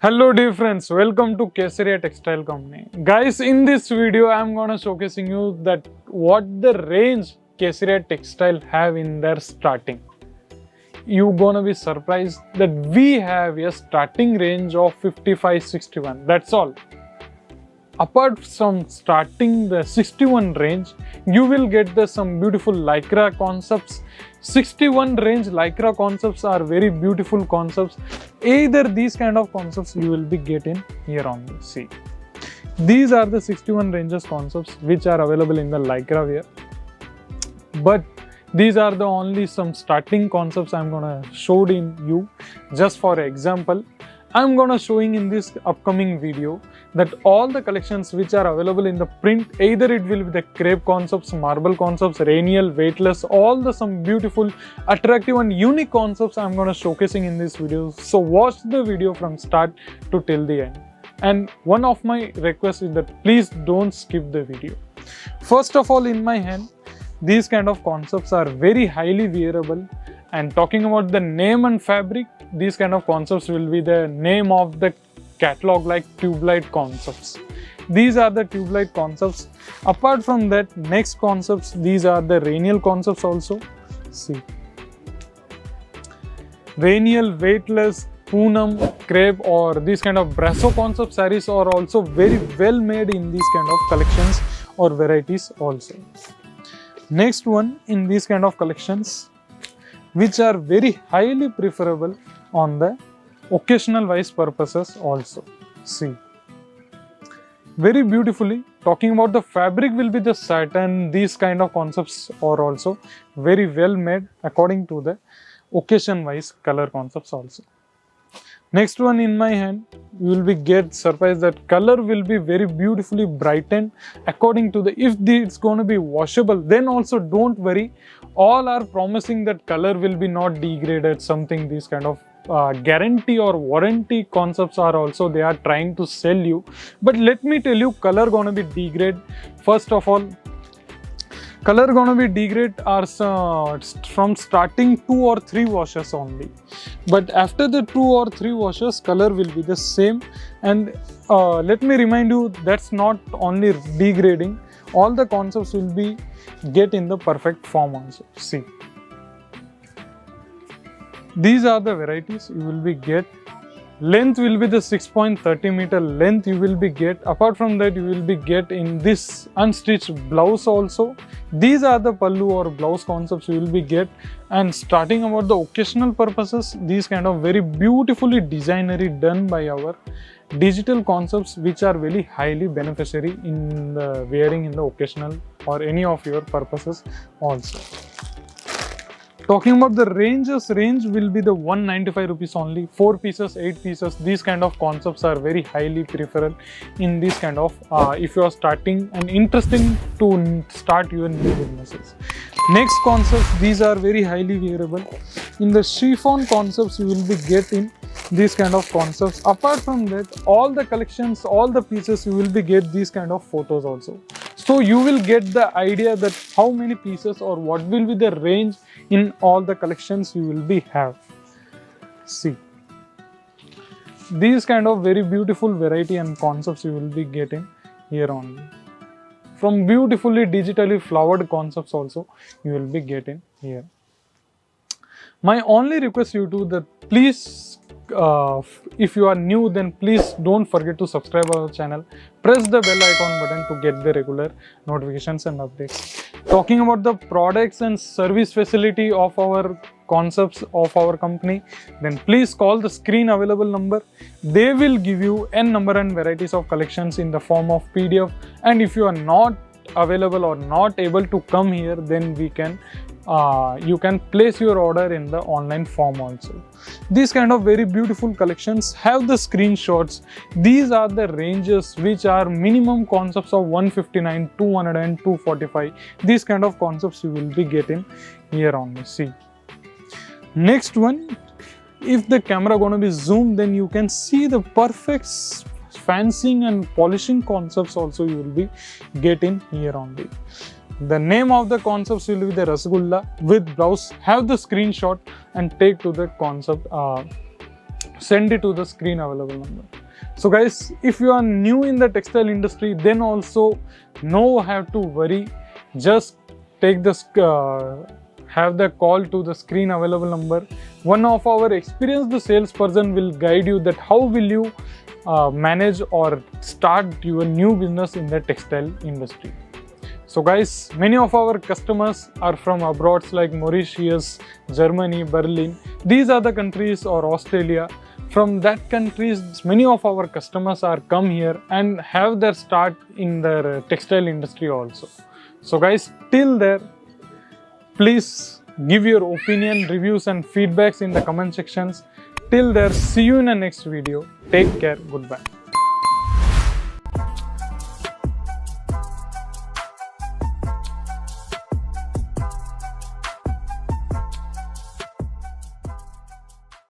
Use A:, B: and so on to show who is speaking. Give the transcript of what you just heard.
A: Hello dear friends, welcome to Kesaria Textile Company. Guys, in this video I am gonna showcasing you that what the range Kesaria Textile have in their starting. You gonna be surprised that we have a starting range of 55-61. That's all. Apart from starting the 61 range, you will get some beautiful lycra concepts. 61 range lycra concepts are very beautiful concepts. Either these kind of concepts you will be getting here only. See, these are the 61 ranges concepts which are available in the lycra wear. But these are the only some starting concepts I'm gonna show in you. Just for example, I'm gonna showing in this upcoming video that all the collections which are available in the print, either it will be the crepe concepts, marble concepts, rainial, weightless, all the some beautiful, attractive and unique concepts I'm gonna showcasing in this video. So watch the video from start to till the end. And one of my requests is that please don't skip the video. First of all, in my hand, these kind of concepts are very highly wearable. And talking about the name and fabric, these kind of concepts will be the name of the catalog like tube light concepts. These are the tube light concepts. Apart from that, next concepts, these are the rainial concepts also. See, rainial, weightless, Poonam, crepe or these kind of brasso concept sarees are also very well made in these kind of collections or varieties also. Next one in these kind of collections, which are very highly preferable on the occasional wise purposes also. See, very beautifully, talking about the fabric will be the satin. These kind of concepts are also very well made according to the occasion wise color concepts also. Next one in my hand, you will be get surprised that color will be very beautifully brightened according to the, if it's going to be washable, then also don't worry. All are promising that color will be not degraded, something these kind of guarantee or warranty concepts are also they are trying to sell you. But let me tell you, color gonna be degrade. First of all, color gonna be degrade are from starting 2 or 3 washes only. But after the 2 or 3 washes, color will be the same. And let me remind you, that's not only degrading. All the concepts will be get in the perfect form also. See, these are the varieties you will be get. Length will be the 6.30 meter length you will be get. Apart from that, you will be get in this unstitched blouse also. These are the pallu or blouse concepts you will be get. And starting about the occasional purposes, these kind of very beautifully designery done by our digital concepts which are very highly beneficiary in the wearing in the occasional or any of your purposes also. Talking about the ranges, range will be the 195 rupees only, 4 pieces, 8 pieces. These kind of concepts are very highly preferred in this kind of, if you are starting and interesting to start your new businesses. Next concepts, these are very highly wearable. In the chiffon concepts, you will be getting these kind of concepts. Apart from that, all the collections, all the pieces, you will be get these kind of photos also. So you will get the idea that how many pieces or what will be the range in all the collections you will be have. See, these kind of very beautiful variety and concepts you will be getting here only. From beautifully digitally flowered concepts also you will be getting here. My only request you to that please, if you are new, then please don't forget to subscribe our channel. Press the bell icon button to get the regular notifications and updates. Talking about the products and service facility of our concepts of our company, then please call the screen available number. They will give you n number and varieties of collections in the form of PDF. And if you are not available or not able to come here, then we can you can place your order in the online form also. These kind of very beautiful collections have the screenshots. These are the ranges which are minimum concepts of 159, 200 and 245. These kind of concepts you will be getting here only. See, next one, if the camera gonna be zoomed, then you can see the perfect fancying and polishing concepts also you will be getting here only. The name of the concepts will be the Rasgulla with blouse. Have the screenshot and take to the concept send it to the screen available number. So guys, if you are new in the textile industry, then also no have to worry. Just take this, have the call to the screen available number. One of our experienced salesperson will guide you that how will you manage or start your new business in the textile industry. So guys, many of our customers are from abroad like Mauritius, Germany, Berlin. These are the countries, or Australia. From that countries, many of our customers are come here and have their start in the textile industry also. So guys, till there, please give your opinion, reviews and feedbacks in the comment sections. Till there, see you in the next video. Take care. Goodbye.